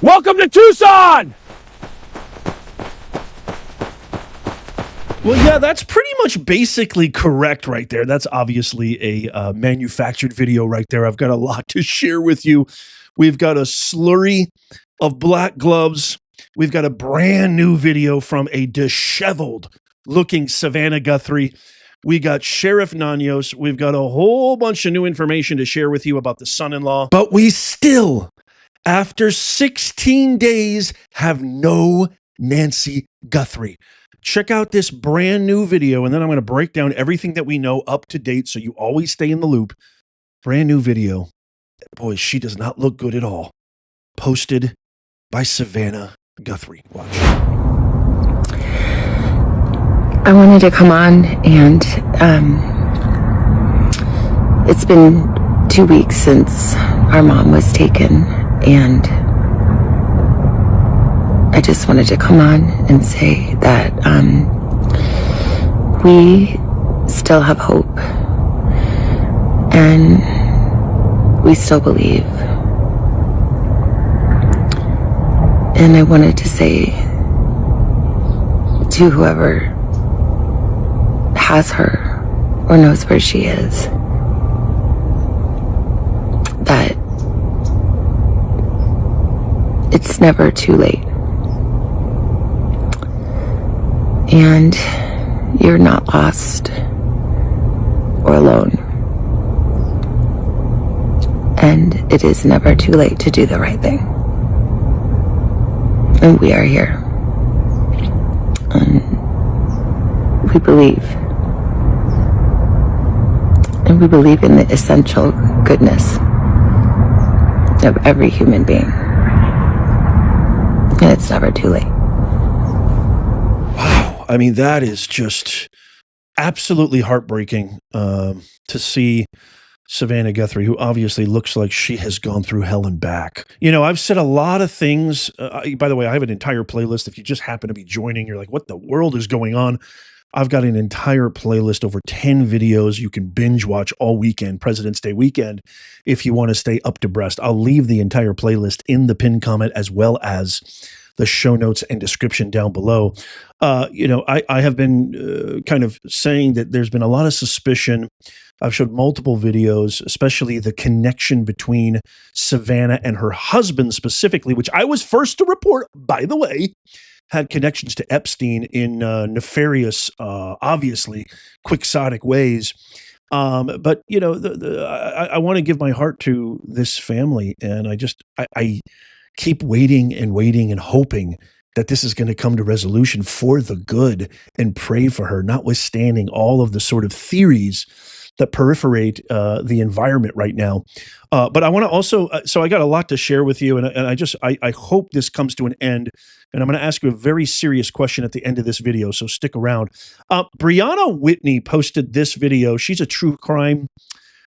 Welcome to Tucson! Well, yeah, that's pretty much basically correct right there. That's obviously a manufactured video right there. I've got a lot to share with you. We've got a slurry of black gloves. We've got a brand new video from a disheveled looking Savannah Guthrie. We got Sheriff Nanos. We've got a whole bunch of new information to share with you about the son-in-law. But we still, after 16 days, have no Nancy Guthrie. Check out this brand new video, and then I'm going to break down everything that we know up to date so you always stay in the loop. Brand new video. Boy, she does not look good at all. Posted by Savannah Guthrie. Watch. I wanted to come on, and it's been 2 weeks since our mom was taken, and I just wanted to come on and say that we still have hope, and we still believe. And I wanted to say to whoever has her or knows where she is that it's never too late. And you're not lost or alone. And it is never too late to do the right thing. And we are here. And we believe. And we believe in the essential goodness of every human being. And it's never too late. I mean, that is just absolutely heartbreaking to see Savannah Guthrie, who obviously looks like she has gone through hell and back. You know, I've said a lot of things. By the way, I have an entire playlist. If you just happen to be joining, you're like, what the world is going on? I've got an entire playlist, over 10 videos you can binge watch all weekend, President's Day weekend, if you want to stay up to breast. I'll leave the entire playlist in the pinned comment as well as the show notes and description down below. You know, I have been kind of saying that there's been a lot of suspicion. I've showed multiple videos, especially the connection between Savannah and her husband specifically, which I was first to report, by the way, had connections to Epstein in nefarious, obviously, quixotic ways. But, you know, I want to give my heart to this family, and I keep waiting and hoping that this is going to come to resolution for the good, and pray for her, notwithstanding all of the sort of theories that proliferate the environment right now. But I want to also, so I got a lot to share with you, and I hope this comes to an end. And I'm going to ask you a very serious question at the end of this video, so stick around. Brianna Whitney posted this video. She's a true crime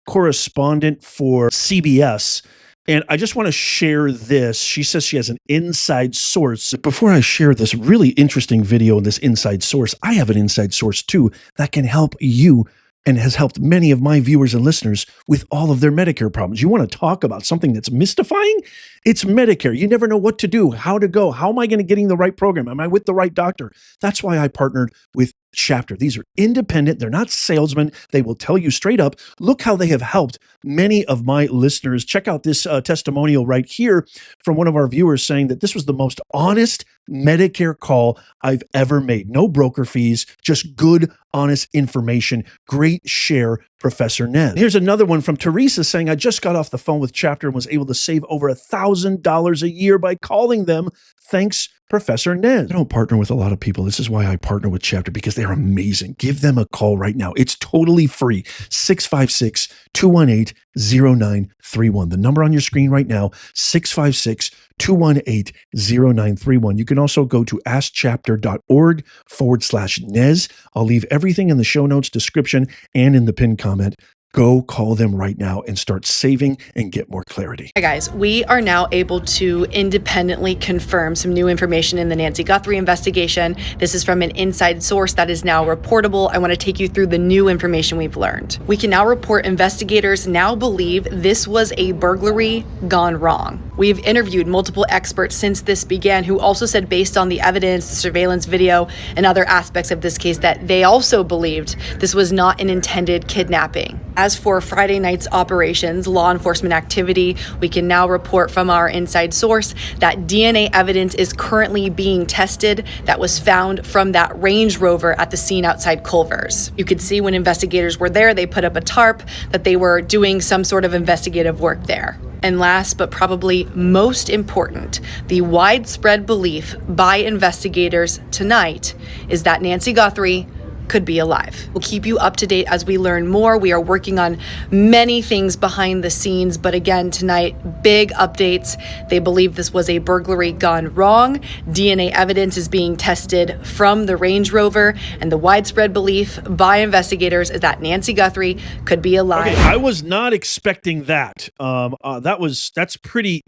correspondent for CBS. And I just want to share this. She says she has an inside source. Before I share this really interesting video and this inside source, I have an inside source too that can help you and has helped many of my viewers and listeners with all of their Medicare problems. You want to talk about something that's mystifying? It's Medicare. You never know what to do, how to go. How am I going to getting the right program? Am I with the right doctor? That's why I partnered with Chapter. These are independent. They're not salesmen. They will tell you straight up. Look how they have helped many of my listeners. Check out this testimonial right here from one of our viewers saying that this was the most honest Medicare call I've ever made. No broker fees, just good, honest information. Great share, Professor Nez. Here's another one from Teresa saying, I just got off the phone with Chapter and was able to save over $1,000 a year by calling them. Thanks, Professor Nez. I don't partner with a lot of people. This is why I partner with Chapter, because they're amazing. Give them a call right now. It's totally free. 656-218-0931. The number on your screen right now, 656-218-0931. You can also go to askchapter.org/Nez. I'll leave everything in the show notes, description, and in the pinned comment. Go call them right now and start saving and get more clarity. Hi guys, we are now able to independently confirm some new information in the Nancy Guthrie investigation. This is from an inside source that is now reportable. I want to take you through the new information we've learned. We can now report investigators now believe this was a burglary gone wrong. We've interviewed multiple experts since this began who also said, based on the evidence, the surveillance video, and other aspects of this case, that they also believed this was not an intended kidnapping. As for Friday night's operations, law enforcement activity, we can now report from our inside source that DNA evidence is currently being tested that was found from that Range Rover at the scene outside Culver's. You could see when investigators were there, they put up a tarp that they were doing some sort of investigative work there. And last but probably most important, the widespread belief by investigators tonight is that Nancy Guthrie could be alive. We'll keep you up to date as we learn more. We are working on many things behind the scenes, but again, tonight, big updates. They believe this was a burglary gone wrong. DNA evidence is being tested from the Range Rover, and the widespread belief by investigators is that Nancy Guthrie could be alive. Okay, I was not expecting that. That's pretty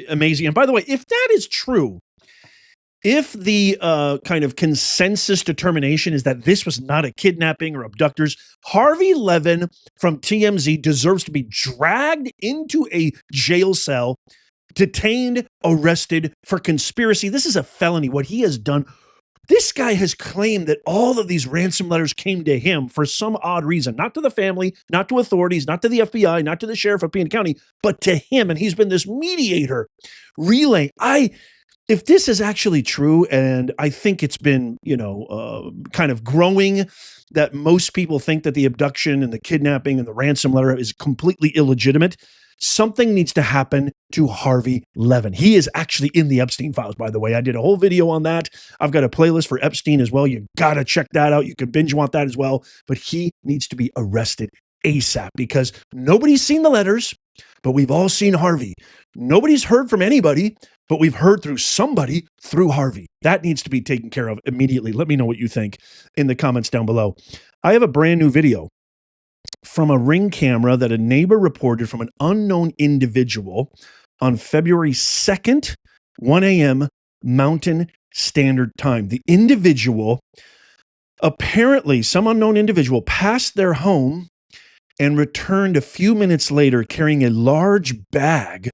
amazing. And by the way, if that is true, if the kind of consensus determination is that this was not a kidnapping or abductors, Harvey Levin from TMZ deserves to be dragged into a jail cell, detained, arrested for conspiracy. This is a felony, what he has done. This guy has claimed that all of these ransom letters came to him for some odd reason, not to the family, not to authorities, not to the FBI, not to the sheriff of Peanut County, but to him. And he's been this mediator relaying. If this is actually true, and I think it's been, kind of growing, that most people think that the abduction and the kidnapping and the ransom letter is completely illegitimate, something needs to happen to Harvey Levin. He is actually in the Epstein files, by the way. I did a whole video on that. I've got a playlist for Epstein as well. You got to check that out. You can binge watch that as well. But he needs to be arrested ASAP because nobody's seen the letters, but we've all seen Harvey. Nobody's heard from anybody, but we've heard through somebody through Harvey. That needs to be taken care of immediately. Let me know what you think in the comments down below. I have a brand new video from a Ring camera that a neighbor reported from an unknown individual on February 2nd, 1 a.m. Mountain Standard Time. The individual, apparently some unknown individual, passed their home and returned a few minutes later carrying a large bag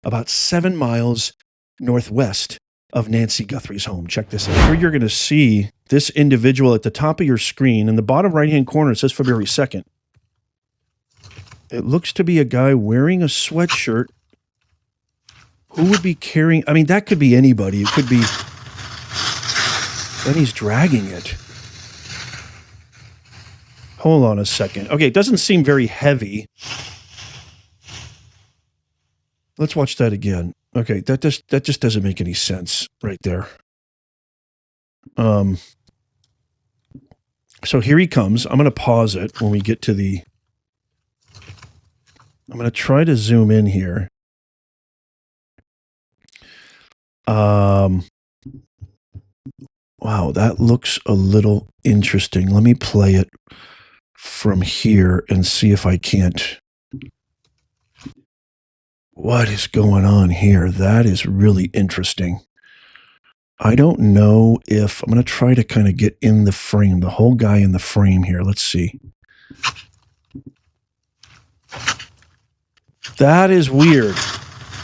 about 7 miles northwest of Nancy Guthrie's home. Check this out. Here you're going to see this individual at the top of your screen. In the bottom right-hand corner, it says February 2nd. It looks to be a guy wearing a sweatshirt. Who would be carrying? I mean, that could be anybody. It could be. Then he's dragging it. Hold on a second. Okay, it doesn't seem very heavy. Let's watch that again. Okay, that just doesn't make any sense right there. So here he comes. I'm going to pause it when we get to the. I'm going to try to zoom in here. Wow, that looks a little interesting. Let me play it from here and see if I can't. What is going on here? That is really interesting. I don't know if I'm going to try to kind of get in the frame, the whole guy in the frame here. Let's see. That is weird.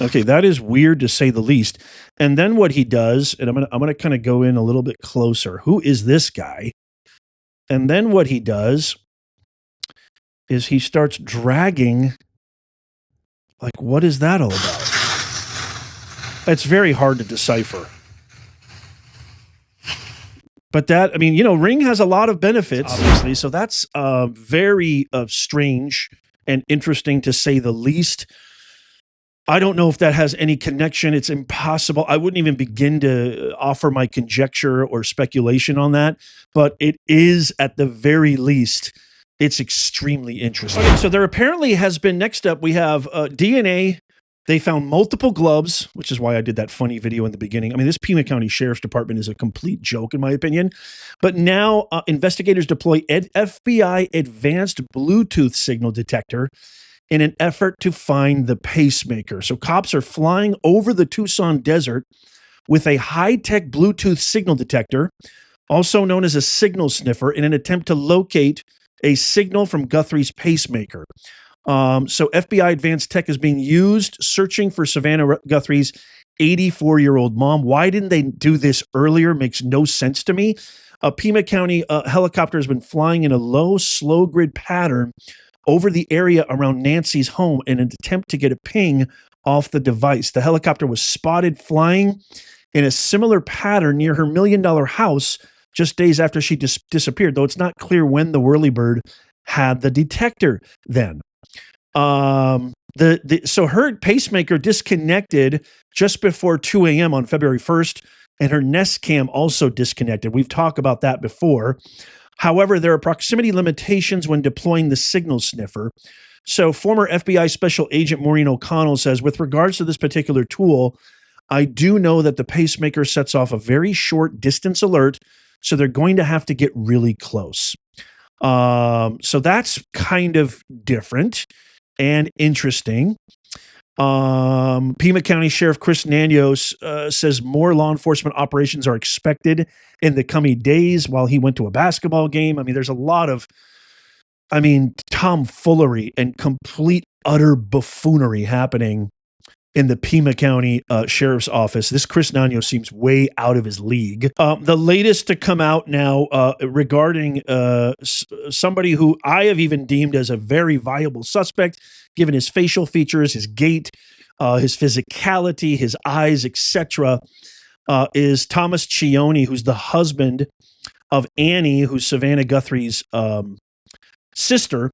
Okay, that is weird to say the least. And then what he does, and I'm gonna kind of go in a little bit closer. Who is this guy? And then what he does is he starts dragging. Like, what is that all about? It's very hard to decipher. But that, I mean, Ring has a lot of benefits, obviously. So that's very strange and interesting to say the least. I don't know if that has any connection. It's impossible. I wouldn't even begin to offer my conjecture or speculation on that. But it is, at the very least, it's extremely interesting. Okay, so there apparently has been, next up, we have DNA. They found multiple gloves, which is why I did that funny video in the beginning. I mean, this Pima County Sheriff's Department is a complete joke, in my opinion. But now investigators deploy FBI advanced Bluetooth signal detector in an effort to find the pacemaker. So cops are flying over the Tucson desert with a high-tech Bluetooth signal detector, also known as a signal sniffer, in an attempt to locate a signal from Guthrie's pacemaker. So FBI advanced tech is being used searching for Savannah Guthrie's 84-year-old mom. Why didn't they do this earlier? Makes no sense to me. A Pima County helicopter has been flying in a low, slow grid pattern over the area around Nancy's home in an attempt to get a ping off the device. The helicopter was spotted flying in a similar pattern near her $1 million house just days after she disappeared, though it's not clear when the whirlybird had the detector then. So her pacemaker disconnected just before 2 a.m. on February 1st, and her Nest Cam also disconnected. We've talked about that before. However, there are proximity limitations when deploying the signal sniffer. So former FBI Special Agent Maureen O'Connell says, with regards to this particular tool, I do know that the pacemaker sets off a very short distance alert, so they're going to have to get really close. So that's kind of different and interesting. Pima County Sheriff Chris Nanios says more law enforcement operations are expected in the coming days while he went to a basketball game. I mean, there's a lot of, tomfoolery and complete utter buffoonery happening in the Pima County Sheriff's Office. This Chris Nanios seems way out of his league. The latest to come out now regarding somebody who I have even deemed as a very viable suspect, given his facial features, his gait, his physicality, his eyes, etc., is Thomas Cioni, who's the husband of Annie, who's Savannah Guthrie's sister.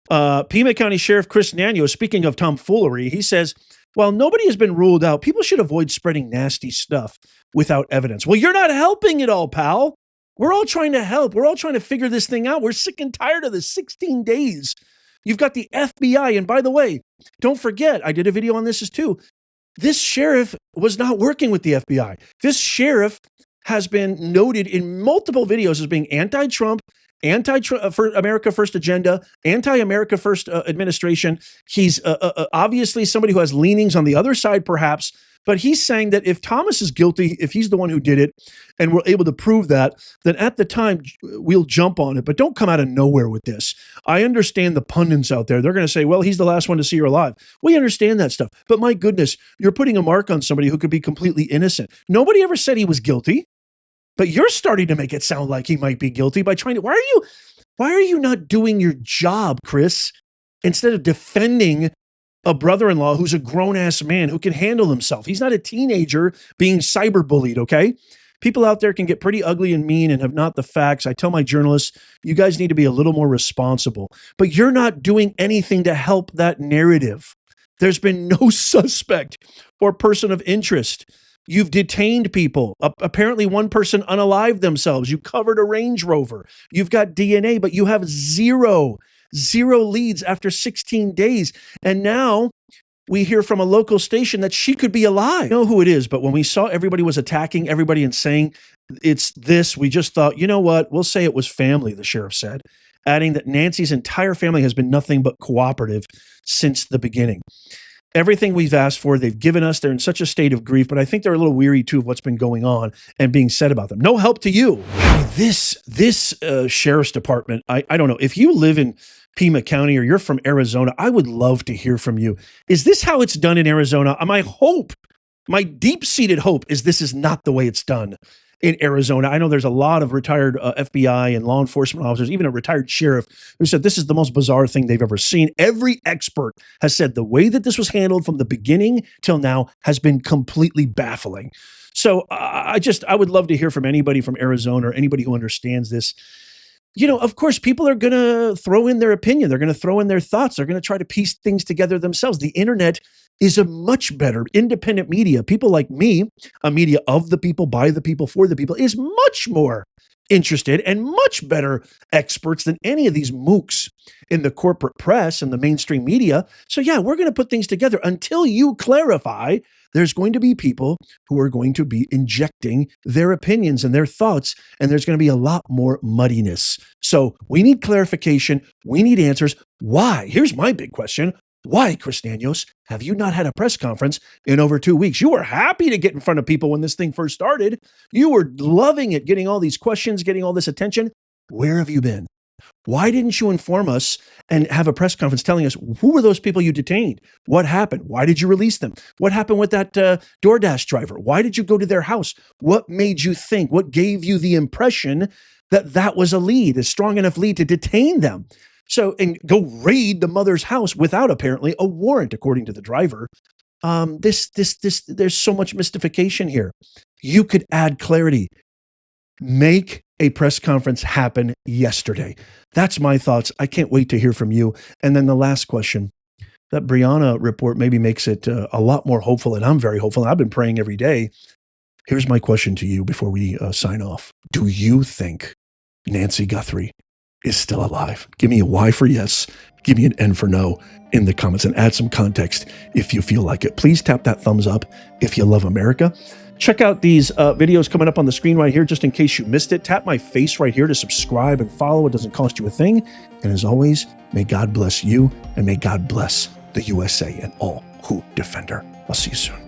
Pima County Sheriff Chris Nanios, speaking of tomfoolery, he says, while nobody has been ruled out, people should avoid spreading nasty stuff without evidence. Well, you're not helping at all, pal. We're all trying to help. We're all trying to figure this thing out. We're sick and tired of this 16 days. You've got the FBI. And by the way, don't forget, I did a video on this too. This sheriff was not working with the FBI. This sheriff has been noted in multiple videos as being anti-Trump, for America First agenda, anti-America First administration. He's obviously somebody who has leanings on the other side, perhaps, but he's saying that if Thomas is guilty, if he's the one who did it, and we're able to prove that, then at the time we'll jump on it, but don't come out of nowhere with this. I understand the pundits out there. They're going to say, well, he's the last one to see her alive. We understand that stuff, but my goodness, you're putting a mark on somebody who could be completely innocent. Nobody ever said he was guilty. But you're starting to make it sound like he might be guilty by trying to, why are you not doing your job, Chris? Instead of defending a brother-in-law who's a grown-ass man who can handle himself. He's not a teenager being cyberbullied, okay? People out there can get pretty ugly and mean and have not the facts. I tell my journalists, you guys need to be a little more responsible. But you're not doing anything to help that narrative. There's been no suspect or person of interest. You've detained people. Apparently one person unalived themselves. You covered a Range Rover. You've got DNA, but you have zero leads after 16 days. And now we hear from a local station that she could be alive. I know who it is, but when we saw everybody was attacking everybody and saying it's this, we just thought, you know what? We'll say it was family, the sheriff said, adding that Nancy's entire family has been nothing but cooperative since the beginning. Everything we've asked for, they've given us. They're in such a state of grief, but I think they're a little weary too of what's been going on and being said about them. No help to you. This sheriff's department, I don't know. If you live in Pima County or you're from Arizona, I would love to hear from you. Is this how it's done in Arizona? My deep-seated hope is this is not the way it's done in Arizona. I know there's a lot of retired FBI and law enforcement officers, even a retired sheriff, who said this is the most bizarre thing they've ever seen. Every expert has said the way that this was handled from the beginning till now has been completely baffling. So I would love to hear from anybody from Arizona or anybody who understands this. You know, of course, people are going to throw in their opinion. They're going to throw in their thoughts. They're going to try to piece things together themselves. The internet is a much better independent media. People like me, a media of the people, by the people, for the people, is much more interested and much better experts than any of these mooks in the corporate press and the mainstream media. So yeah, we're going to put things together until you clarify. There's going to be people who are going to be injecting their opinions and their thoughts, and there's going to be a lot more muddiness. So we need clarification. We need answers. Why? Here's my big question. Why, Chris Nanios, have you not had a press conference in over 2 weeks? You were happy to get in front of people when this thing first started. You were loving it, getting all these questions, getting all this attention. Where have you been? Why didn't you inform us and have a press conference telling us who were those people you detained? What happened? Why did you release them? What happened with that DoorDash driver? Why did you go to their house? What made you think? What gave you the impression that that was a lead, a strong enough lead to detain them? So, and go raid the mother's house without apparently a warrant, according to the driver. There's so much mystification here. You could add clarity. Make a press conference happen yesterday. That's my thoughts. I can't wait to hear from you. And then the last question, that Brianna report maybe makes it a lot more hopeful, and I'm very hopeful. And I've been praying every day. Here's my question to you before we sign off. Do you think Nancy Guthrie is still alive? Give me a Y for yes. Give me an N for no in the comments, and add some context if you feel like it. Please tap that thumbs up if you love America. Check out these videos coming up on the screen right here, just in case you missed it. Tap my face right here to subscribe and follow. It doesn't cost you a thing. And as always, may God bless you, and may God bless the USA and all who defend her. I'll see you soon.